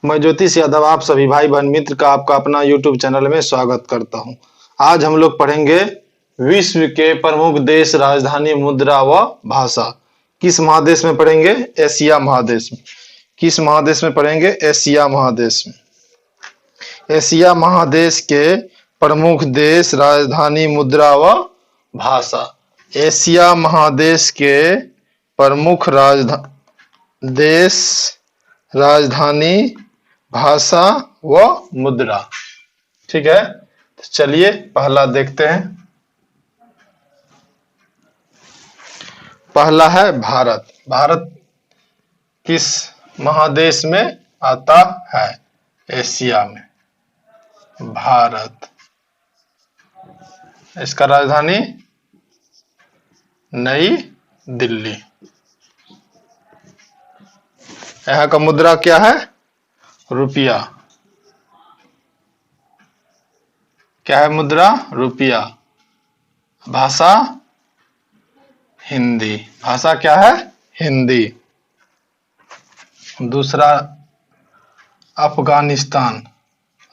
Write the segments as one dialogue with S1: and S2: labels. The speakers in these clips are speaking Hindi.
S1: मैं ज्योतिष यादव आप सभी भाई बहन मित्र का आपका अपना यूट्यूब चैनल में स्वागत करता हूं। आज हम लोग पढ़ेंगे विश्व के प्रमुख देश, राजधानी, मुद्रा व भाषा। किस महादेश में पढ़ेंगे? एशिया महादेश में। किस महादेश में पढ़ेंगे? एशिया महादेश में। एशिया महादेश के प्रमुख देश, राजधानी, मुद्रा व भाषा। एशिया महादेश के प्रमुख देश, राजधानी, भाषा व मुद्रा। ठीक है, तो चलिए पहला देखते हैं। पहला है भारत। भारत किस महादेश में आता है? एशिया में। भारत, इसका राजधानी नई दिल्ली। यहाँ का मुद्रा क्या है? रुपया। क्या है मुद्रा? रुपया। भाषा हिंदी। भाषा क्या है? हिंदी। दूसरा अफगानिस्तान।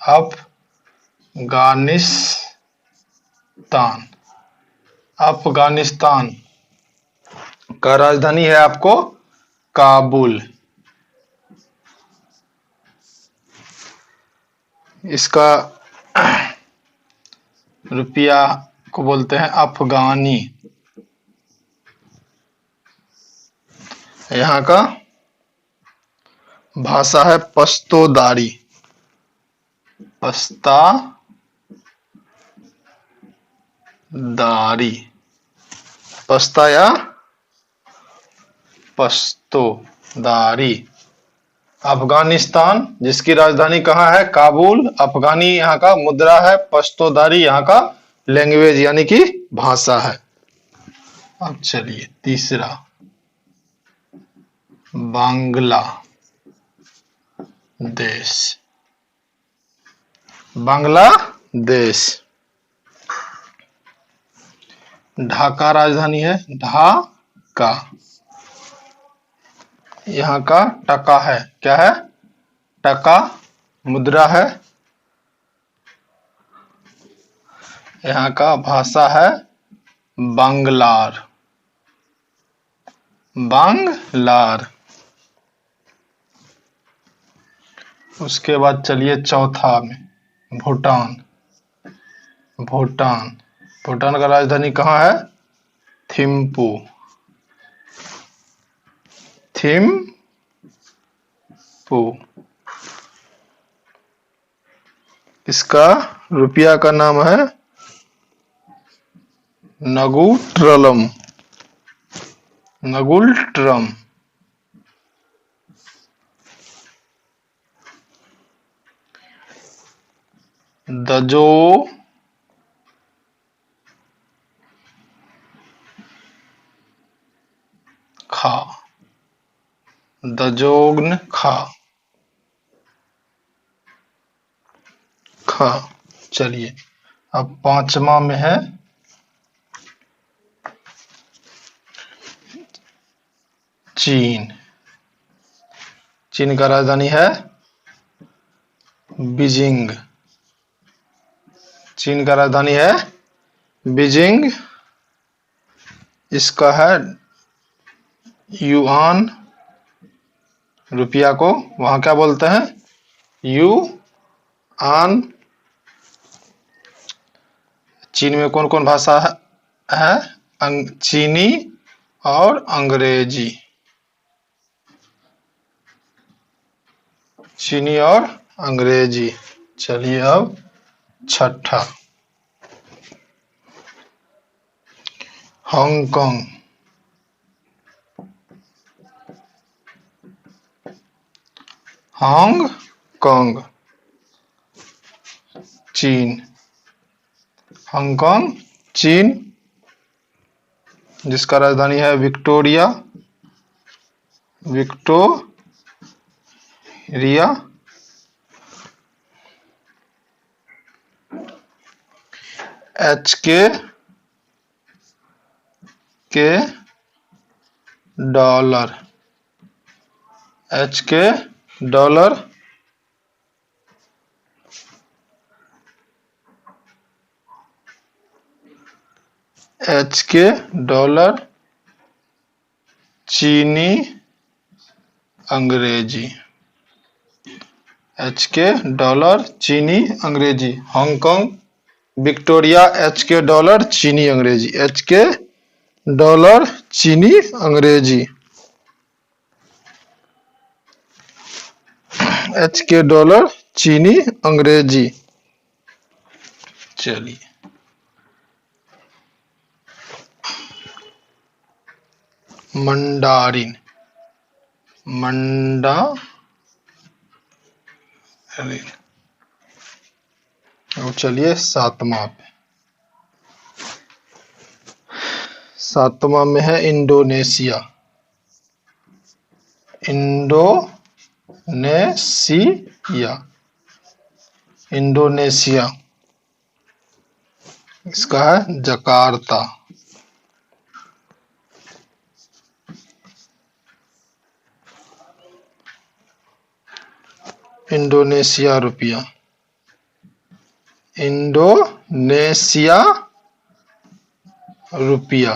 S1: अफगानिस्तान। अफगानिस्तान का राजधानी है आपको काबुल। इसका रुपया को बोलते हैं अफगानी। यहाँ का भाषा है पश्तोदारी। पश्ता-दारी। पश्ता या पश्तोदारी। अफगानिस्तान जिसकी राजधानी कहाँ है? काबुल। अफगानी यहाँ का मुद्रा है, पश्तोदारी यहाँ का लैंग्वेज यानी कि भाषा है। अब चलिए तीसरा बांग्लादेश। बांग्लादेश, ढाका राजधानी है। ढाका। यहाँ का टका है। क्या है? टका मुद्रा है। यहाँ का भाषा है बांग्लार। बांग्लार। उसके बाद चलिए चौथा में भूटान। भूटान। भूटान का राजधानी कहाँ है? थिम्पू। थिम्पू। इसका रुपया का नाम है नगुट्रलम। नगुल्ट्रम। दजो खा। दजोग्न खा। खा। चलिए अब पांचवा में है चीन। चीन का राजधानी है बीजिंग। चीन का राजधानी है बीजिंग। इसका है युआन। रुपया को वहां क्या बोलते हैं? युआन। चीन में कौन कौन भाषा है? चीनी और अंग्रेजी। चीनी और अंग्रेजी। चलिए अब छठा हांगकांग। हांगकांग, चीन। हांगकांग चीन, जिसका राजधानी है विक्टोरिया। विक्टोरिया। के डॉलर। डॉलर HK डॉलर चीनी अंग्रेजी। HK डॉलर चीनी अंग्रेजी। हांगकांग विक्टोरिया HK डॉलर चीनी अंग्रेजी। HK डॉलर चीनी अंग्रेजी। HK डॉलर चीनी अंग्रेजी। चलिए मंडारिन। अब चलिए सातवां में है इंडोनेशिया। इंडोनेशिया इसका है जकार्ता। इंडोनेशिया रुपया। इंडोनेशिया रुपया,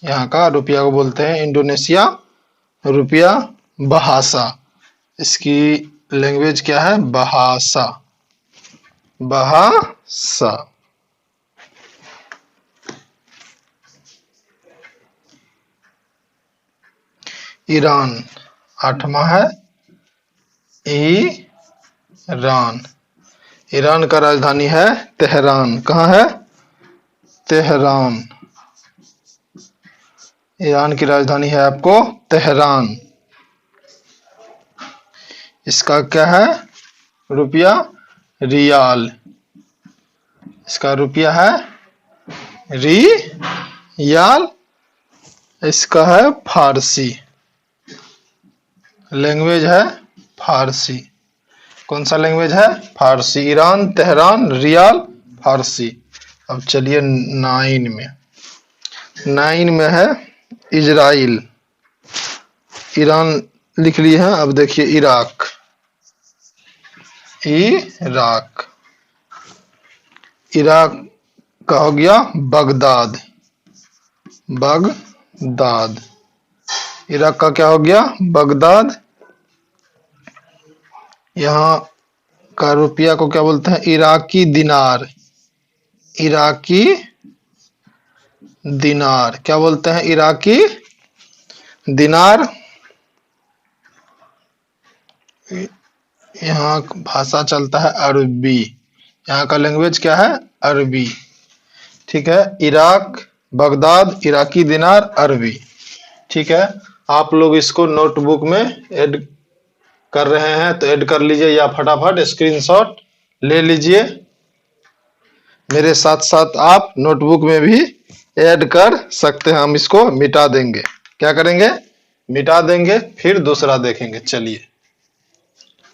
S1: यहाँ का रुपया को बोलते हैं इंडोनेशिया रुपया। बहासा, इसकी लैंग्वेज क्या है? बहासा। बहासा। ईरान आठवां है ईरान। ईरान का राजधानी है तेहरान। कहाँ है? तेहरान। ईरान की राजधानी है आपको तेहरान। इसका क्या है? रुपया रियाल। इसका रुपया है रियाल। इसका है फारसी। लैंग्वेज है फारसी। कौन सा लैंग्वेज है? फारसी। ईरान, तेहरान, रियाल, फारसी। अब चलिए 9 में है इजराइल। ईरान लिख लिए हैं। अब देखिए इराक। इराक का हो गया बगदाद। इराक का क्या हो गया? बगदाद। यहाँ का रुपया को क्या बोलते हैं? इराकी दिनार। इराकी दिनार क्या बोलते हैं? इराकी दिनार। यहाँ भाषा चलता है अरबी। यहाँ का लैंग्वेज क्या है? अरबी। ठीक है। इराक, बगदाद, इराकी दिनार, अरबी। ठीक है। आप लोग इसको नोटबुक में ऐड कर रहे हैं तो ऐड कर लीजिए, या फटाफट स्क्रीनशॉट ले लीजिए। मेरे साथ साथ आप नोटबुक में भी ऐड कर सकते हैं। हम इसको मिटा देंगे। क्या करेंगे? मिटा देंगे, फिर दूसरा देखेंगे। चलिए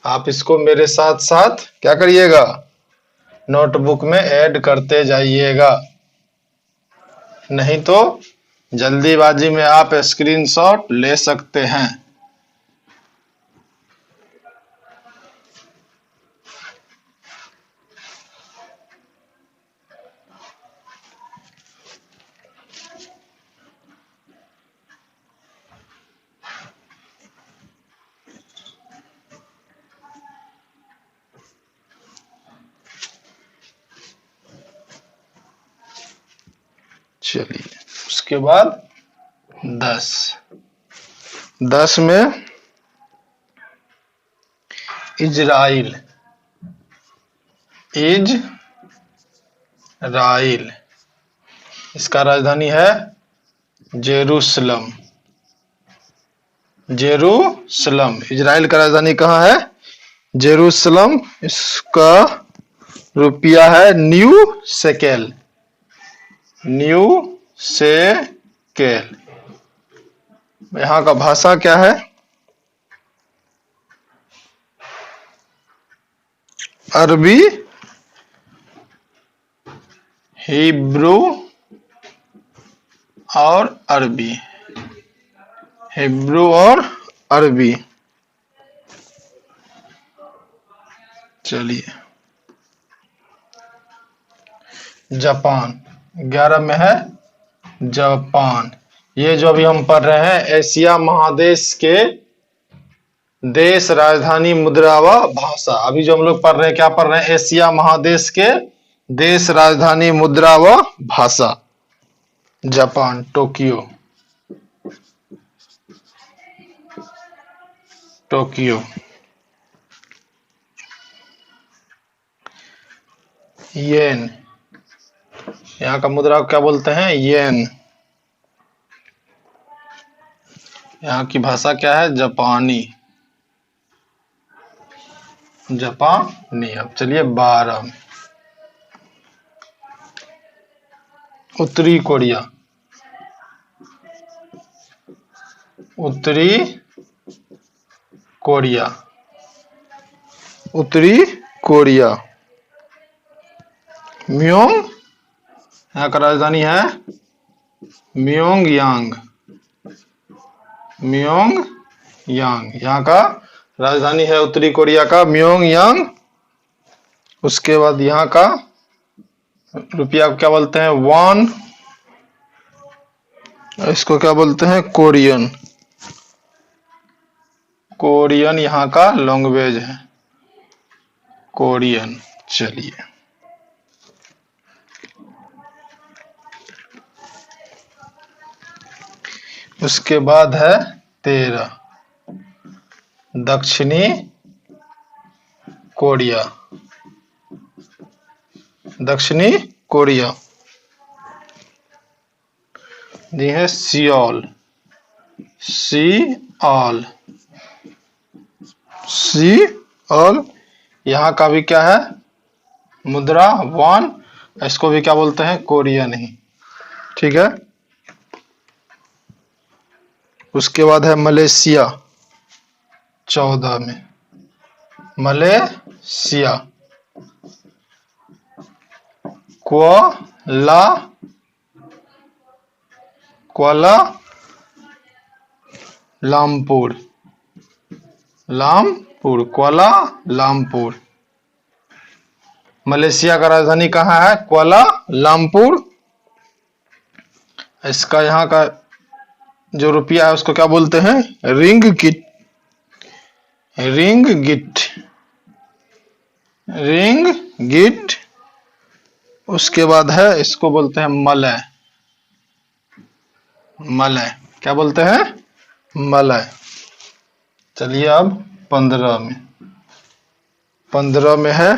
S1: आप इसको मेरे साथ साथ क्या करिएगा? नोटबुक में ऐड करते जाइएगा, नहीं तो जल्दीबाजी में आप स्क्रीनशॉट ले सकते हैं। चलिए उसके बाद 10 में इजराइल। इसका राजधानी है जेरूसलम। इजराइल का राजधानी कहाँ है? जेरूसलम। इसका रुपया है न्यू शेकेल। यहाँ का भाषा क्या है? अरबी, हिब्रू और अरबी। चलिए जापान। 11 में है जापान। ये जो अभी हम पढ़ रहे हैं एशिया महादेश के देश, राजधानी, मुद्रा व भाषा। अभी जो हम लोग पढ़ रहे हैं, क्या पढ़ रहे हैं? एशिया महादेश के देश, राजधानी, मुद्रा व भाषा। Japan, Tokyo. टोक्यो। येन, यहाँ का मुद्रा को क्या बोलते हैं? येन। यहाँ की भाषा क्या है? जापानी। जापानी। अब चलिए 12 में। उत्तरी कोरिया। उत्तरी कोरिया। उत्तरी कोरिया। म्योंग, यहाँ का राजधानी है म्योंगयांग। म्योंगयांग, यहाँ का राजधानी है उत्तरी कोरिया का म्योंगयांग। उसके बाद यहाँ का रुपया को क्या बोलते हैं? वॉन। इसको क्या बोलते हैं? कोरियन। कोरियन यहाँ का लैंग्वेज है, कोरियन। चलिए, उसके बाद है 13 दक्षिणी कोरिया। दक्षिणी कोरिया जी है सियोल। सियोल। सियोल। यहाँ का भी क्या है? मुद्रा वॉन। इसको भी क्या बोलते हैं? कोरियन ही। ठीक है। उसके बाद है मलेशिया 14 में। Malaysia. Koala Lampur. Koala Lampur. Malaysia का राजधानी कहाँ है? क्वाला लामपुर। इसका यहाँ का जो रुपया है उसको क्या बोलते हैं? रिंगगिट। रिंगगिट। रिंगगिट। उसके बाद है, इसको बोलते हैं मलय। मलय। क्या बोलते हैं? मलय। चलिए अब 15 में। 15 में है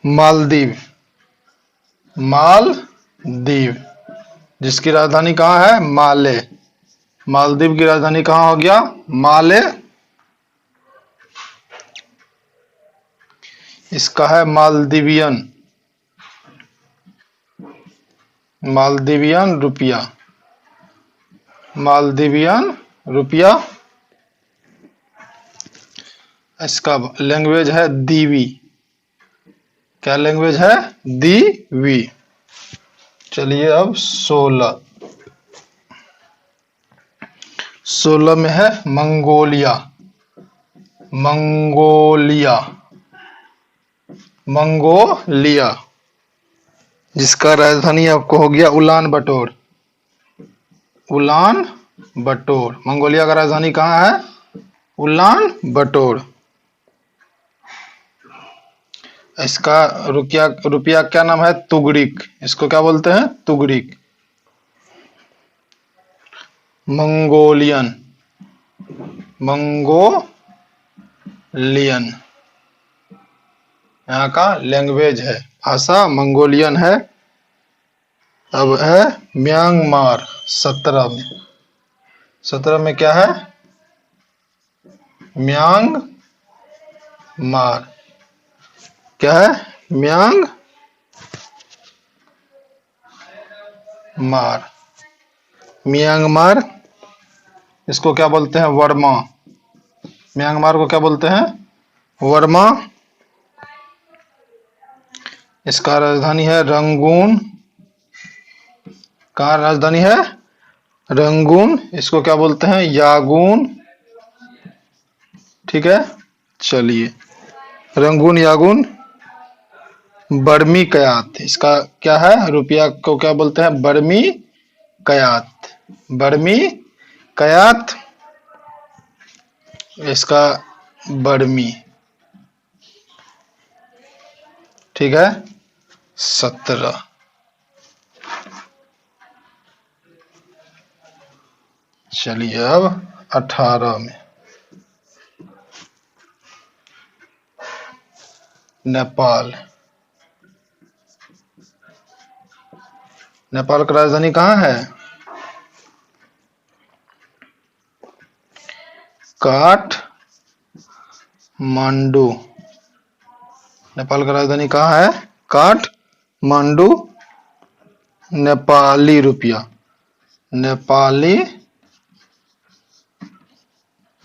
S1: मालदीव। मालदीव, जिसकी राजधानी कहाँ है? माले। मालदीव की राजधानी कहाँ हो गया? माले। इसका है मालदीवियन। मालदीवियन रुपया। मालदीवियन रुपया। इसका लैंग्वेज है दीवी। क्या लैंग्वेज है? दीवी। चलिए अब 16। 16 में है मंगोलिया। मंगोलिया। मंगोलिया, जिसका राजधानी आपको हो गया उलान बटोर। उलान बटोर। मंगोलिया का राजधानी कहाँ है? उलान बटोर। इसका रुपया क्या नाम है? तुगरिक। इसको क्या बोलते हैं? तुगरिक। मंगोलियन। मंगोलियन यहाँ का लैंग्वेज है, भाषा मंगोलियन है। अब है म्यांमार 17 में। 17 में क्या है? म्यांमार। क्या है? म्यांमार। म्यांमार। इसको क्या बोलते हैं? वर्मा। म्यांमार को क्या बोलते हैं? वर्मा। इसका राजधानी है रंगून। कहाँ राजधानी है? रंगून। इसको क्या बोलते हैं? यागून। ठीक है। चलिए, रंगून, यागून, बर्मी कयात, इसका क्या है? रुपया को क्या बोलते हैं? बर्मी कयात। बर्मी कयात, इसका बर्मी, ठीक है। 17। चलिए अब 18 में नेपाल। नेपाल का राजधानी कहाँ है? काठमांडू। नेपाल का राजधानी कहाँ है? काठमांडू। नेपाली रुपया, नेपाली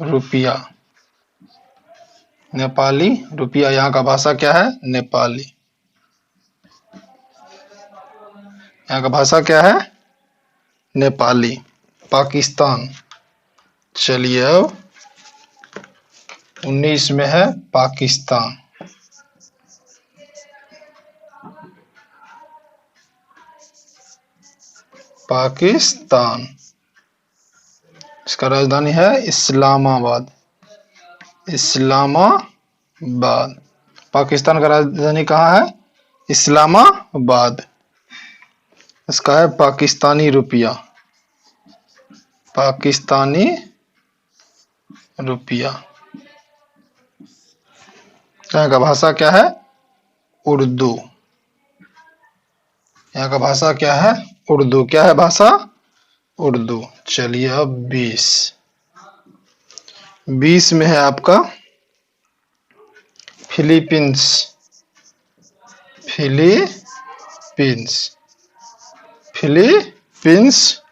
S1: रुपया, नेपाली रुपया, यहाँ का भाषा क्या है? नेपाली। यहाँ का भाषा क्या है? नेपाली। पाकिस्तान। चलिए अब 19 में है पाकिस्तान। पाकिस्तान, इसका राजधानी है इस्लामाबाद। इस्लामाबाद। पाकिस्तान का राजधानी कहाँ है? इस्लामाबाद। इसका है पाकिस्तानी रुपया। पाकिस्तानी रुपया। यहाँ का भाषा क्या है? उर्दू। यहाँ का भाषा क्या है? उर्दू। क्या है भाषा? उर्दू। चलिए अब 20 में है आपका फिलीपींस। फिलीपींस, फिलीपींस,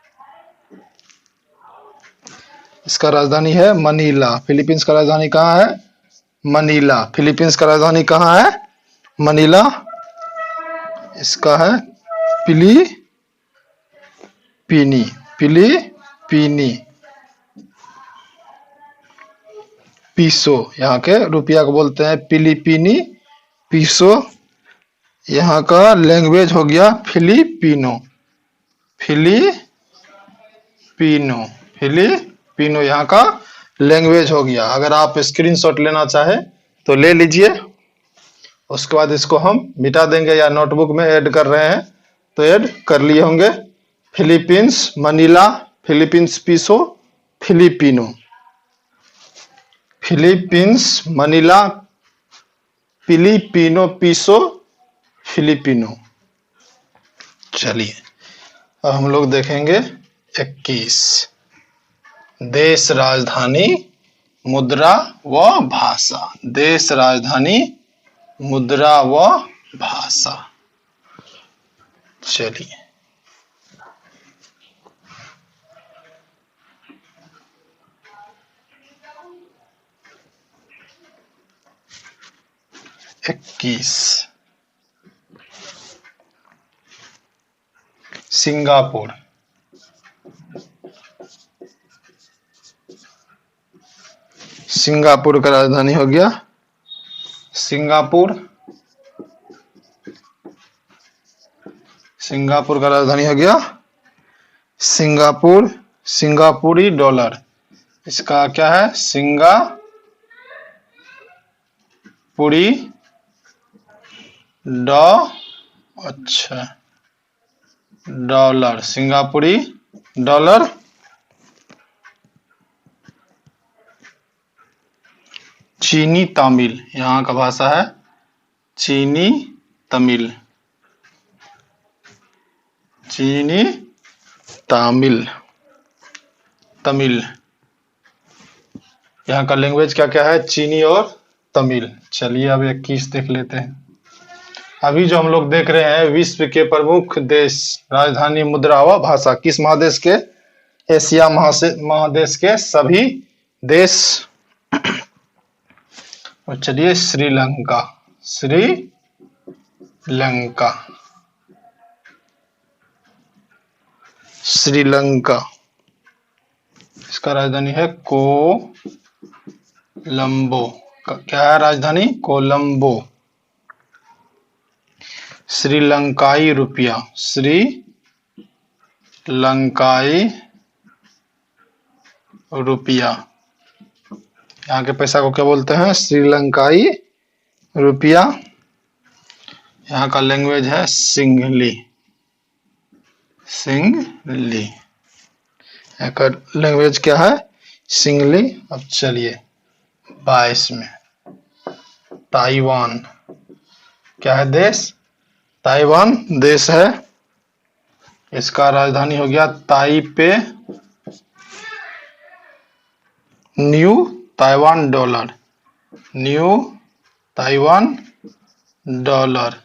S1: इसका राजधानी है मनीला। फिलीपींस का राजधानी कहाँ है? मनीला। फिलीपींस का राजधानी कहाँ है? मनीला। इसका है फिलीपीनी। फिलीपीनी। पीसो, यहाँ के रुपया को बोलते हैं फिलीपीनी पीसो। यहाँ का लैंग्वेज हो गया फिलिपिनो। फिलिपिनो, फिलिपिनो यहाँ का लैंग्वेज हो गया। अगर आप स्क्रीनशॉट लेना चाहे तो ले लीजिए, उसके बाद इसको हम मिटा देंगे या नोटबुक में ऐड कर रहे हैं तो ऐड कर लिए होंगे। Philippines, Manila, Philippines peso, Filipino. Philippines, Manila, Filipino peso, Filipino. चलिए अब हम लोग देखेंगे 21, देश, राजधानी, मुद्रा व भाषा। देश, राजधानी, मुद्रा व भाषा। चलिए 21, सिंगापुर। सिंगापुर का राजधानी हो गया सिंगापुर। सिंगापुर का राजधानी हो गया सिंगापुर। सिंगापुरी डॉलर, इसका क्या है? सिंगापुरी डॉलर। सिंगापुरी डॉलर। चीनी तमिल, यहाँ का भाषा है चीनी तमिल। चीनी तमिल, तमिल। यहाँ का लैंग्वेज क्या क्या है? चीनी और तमिल। चलिए अब 21 देख लेते हैं। अभी जो हम लोग देख रहे हैं विश्व के प्रमुख देश, राजधानी, मुद्रा व भाषा, किस महादेश के? एशिया महादेश के सभी देश। और चलिए श्रीलंका। श्रीलंका, श्रीलंका, इसका राजधानी है कोलंबो। क्या है राजधानी? कोलंबो। श्रीलंकाई रुपया, श्रीलंकाई रुपया। यहाँ के पैसा को क्या बोलते हैं? श्रीलंकाई रुपया। यहाँ का लैंग्वेज है सिंहली, सिंहली। यहाँ का लैंग्वेज क्या है? सिंहली। अब चलिए 22 में ताइवान क्या है? देश ताइवान देश है। इसका राजधानी हो गया Taipei. New Taiwan dollar, New Taiwan dollar,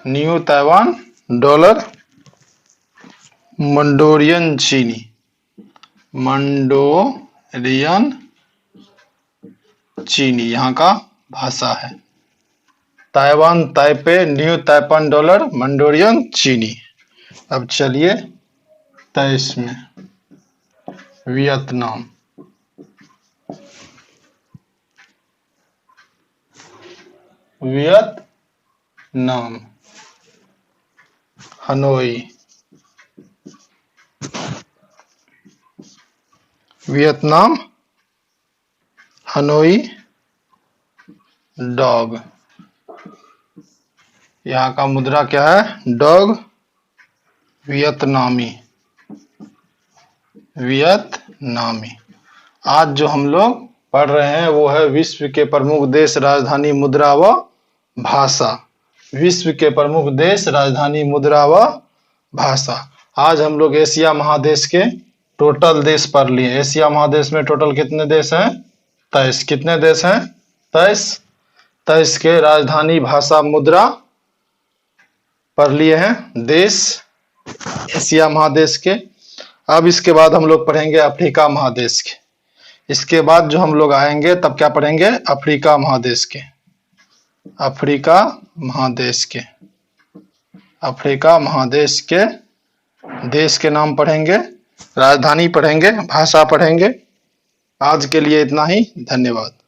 S1: New Taiwan dollar. Mandarin चीनी, मंडोरियन चीनी यहाँ का भाषा है। Taiwan Taipei, New Taiwan dollar, Mandarin चीनी। अब चलिए 23 में Vietnam, Vietnam. Hanoi, Vietnam Hanoi dong. यहाँ का मुद्रा क्या है? डॉग, वियतनामी, वियतनामी। आज जो हम लोग पढ़ रहे हैं वो है विश्व के प्रमुख देश, राजधानी, मुद्रा व भाषा। विश्व के प्रमुख देश, राजधानी, मुद्रा व भाषा। आज हम लोग एशिया महादेश के टोटल देश पढ़ लिए। एशिया महादेश में टोटल कितने देश हैं? 23। कितने देश हैं? 23। 23 के राजधानी, भाषा, मुद्रा पढ़ लिए हैं देश एशिया महादेश के। अब इसके बाद हम लोग पढ़ेंगे अफ्रीका महादेश के। इसके बाद जो हम लोग आएंगे तब क्या पढ़ेंगे? अफ्रीका महादेश के, अफ्रीका महादेश के, अफ्रीका महादेश के देश के नाम पढ़ेंगे, राजधानी पढ़ेंगे, भाषा पढ़ेंगे। आज के लिए इतना ही। धन्यवाद।